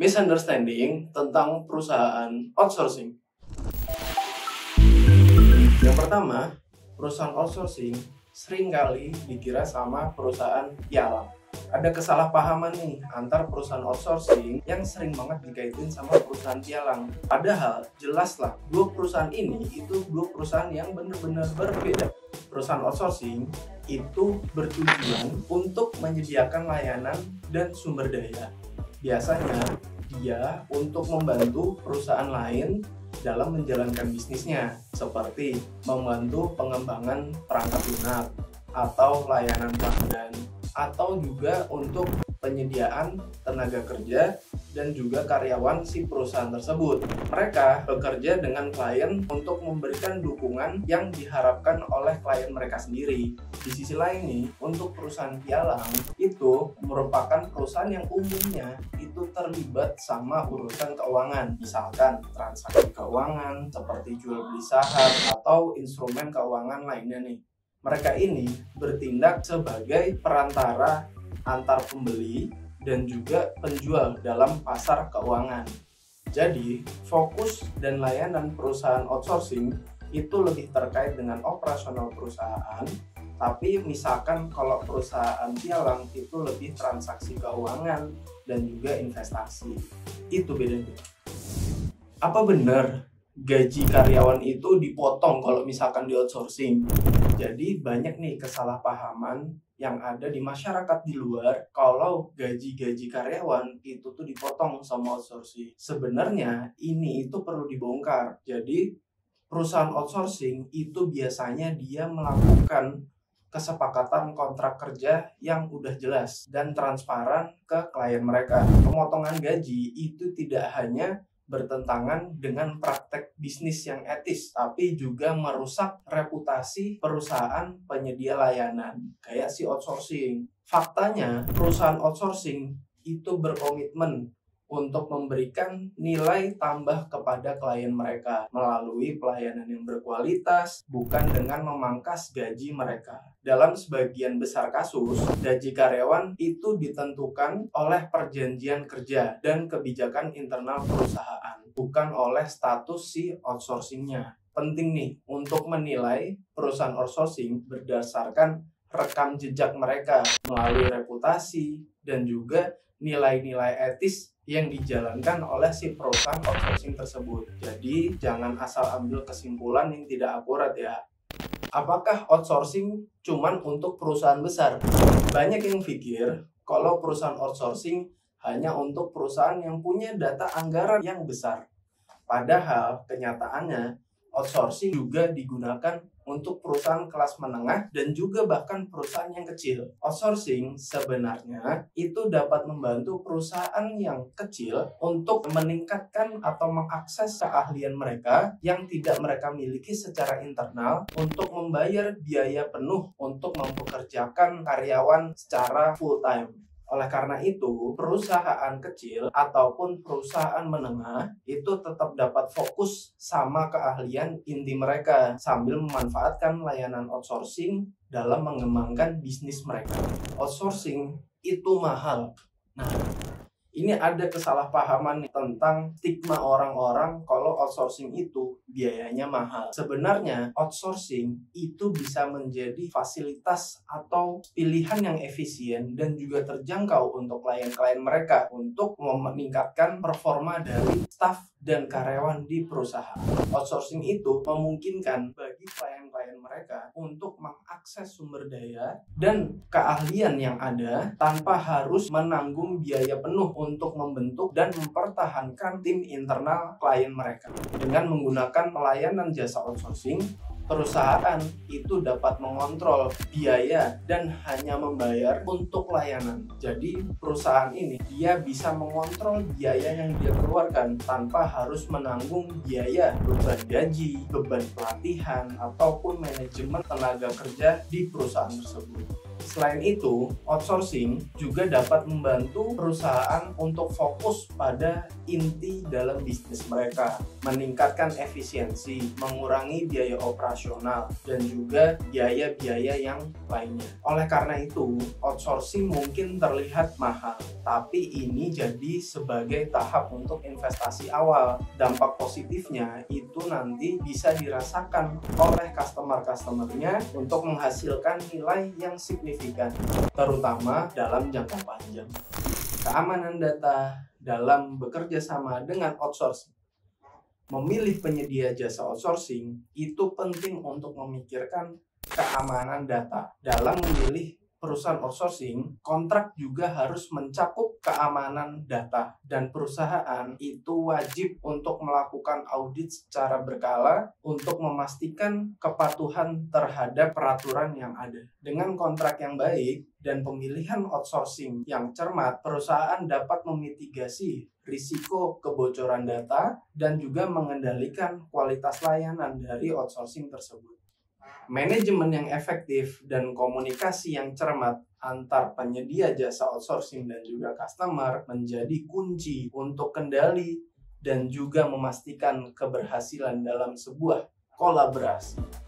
Misunderstanding tentang perusahaan outsourcing. Yang pertama, perusahaan outsourcing seringkali dikira sama perusahaan pialang. Ada kesalahpahaman nih antar perusahaan outsourcing yang sering banget dikaitin sama perusahaan pialang. Padahal jelaslah dua perusahaan ini itu dua perusahaan yang benar-benar berbeda. Perusahaan outsourcing itu bertujuan untuk menyediakan layanan dan sumber daya. Biasanya dia untuk membantu perusahaan lain dalam menjalankan bisnisnya, seperti membantu pengembangan perangkat lunak atau layanan pelanggan, atau juga untuk penyediaan tenaga kerja dan juga karyawan si perusahaan tersebut. Mereka bekerja dengan klien untuk memberikan dukungan yang diharapkan oleh klien mereka sendiri. Di sisi lain nih, untuk perusahaan pialang itu merupakan perusahaan yang umumnya itu terlibat sama urusan keuangan, misalkan transaksi keuangan seperti jual beli saham atau instrumen keuangan lainnya nih. Mereka ini bertindak sebagai perantara antar pembeli dan juga penjual dalam pasar keuangan. Jadi, fokus dan layanan perusahaan outsourcing itu lebih terkait dengan operasional perusahaan, tapi misalkan kalau perusahaan pialang itu lebih transaksi keuangan dan juga investasi. Itu bedanya. Apa benar gaji karyawan itu dipotong kalau misalkan di outsourcing? Jadi banyak nih kesalahpahaman yang ada di masyarakat di luar kalau gaji-gaji karyawan itu tuh dipotong sama outsourcing. Sebenarnya ini itu perlu dibongkar. Jadi perusahaan outsourcing itu biasanya dia melakukan kesepakatan kontrak kerja yang udah jelas dan transparan ke klien mereka. Pemotongan gaji itu tidak hanya bertentangan dengan praktek bisnis yang etis, tapi juga merusak reputasi perusahaan penyedia layanan, kayak si outsourcing. Faktanya, perusahaan outsourcing itu berkomitmen untuk memberikan nilai tambah kepada klien mereka melalui pelayanan yang berkualitas, bukan dengan memangkas gaji mereka. Dalam sebagian besar kasus, gaji karyawan itu ditentukan oleh perjanjian kerja dan kebijakan internal perusahaan, bukan oleh status si outsourcingnya. Penting nih untuk menilai perusahaan outsourcing berdasarkan rekam jejak mereka melalui reputasi dan juga nilai-nilai etis yang dijalankan oleh si perusahaan outsourcing tersebut. Jadi jangan asal ambil kesimpulan yang tidak akurat ya. Apakah outsourcing cuman untuk perusahaan besar? Banyak yang pikir kalau perusahaan outsourcing hanya untuk perusahaan yang punya data anggaran yang besar. Padahal kenyataannya outsourcing juga digunakan untuk perusahaan kelas menengah dan juga bahkan perusahaan yang kecil. Outsourcing sebenarnya itu dapat membantu perusahaan yang kecil untuk meningkatkan atau mengakses keahlian mereka yang tidak mereka miliki secara internal untuk membayar biaya penuh untuk mempekerjakan karyawan secara full time. Oleh karena itu, perusahaan kecil ataupun perusahaan menengah itu tetap dapat fokus sama keahlian inti mereka sambil memanfaatkan layanan outsourcing dalam mengembangkan bisnis mereka. Outsourcing itu mahal. Nah, ini ada kesalahpahaman tentang stigma orang-orang kalau outsourcing itu biayanya mahal. Sebenarnya outsourcing itu bisa menjadi fasilitas atau pilihan yang efisien dan juga terjangkau untuk klien-klien mereka untuk meningkatkan performa dari staf dan karyawan di perusahaan. Outsourcing itu memungkinkan bagi klien-klien mereka untuk mengakses sumber daya dan keahlian yang ada tanpa harus menanggung biaya penuh untuk membentuk dan mempertahankan tim internal klien mereka. Dengan menggunakan pelayanan jasa outsourcing, perusahaan itu dapat mengontrol biaya dan hanya membayar untuk layanan. Jadi perusahaan ini dia bisa mengontrol biaya yang dia keluarkan tanpa harus menanggung biaya beban gaji, beban pelatihan, ataupun manajemen tenaga kerja di perusahaan tersebut. Selain itu, outsourcing juga dapat membantu perusahaan untuk fokus pada inti dalam bisnis mereka, meningkatkan efisiensi, mengurangi biaya operasional, dan juga biaya-biaya yang lainnya. Oleh karena itu, outsourcing mungkin terlihat mahal, tapi ini jadi sebagai tahap untuk investasi awal. Dampak positifnya itu nanti bisa dirasakan oleh customer-customernya untuk menghasilkan nilai yang signifikan, terutama dalam jangka panjang. Keamanan data dalam bekerja sama dengan outsourcing. Memilih penyedia jasa outsourcing itu penting untuk memikirkan keamanan data. Dalam memilih perusahaan outsourcing, kontrak juga harus mencakup keamanan data, dan perusahaan itu wajib untuk melakukan audit secara berkala untuk memastikan kepatuhan terhadap peraturan yang ada. Dengan kontrak yang baik dan pemilihan outsourcing yang cermat, perusahaan dapat memitigasi risiko kebocoran data dan juga mengendalikan kualitas layanan dari outsourcing tersebut. Manajemen yang efektif dan komunikasi yang cermat antar penyedia jasa outsourcing dan juga customer menjadi kunci untuk kendali dan juga memastikan keberhasilan dalam sebuah kolaborasi.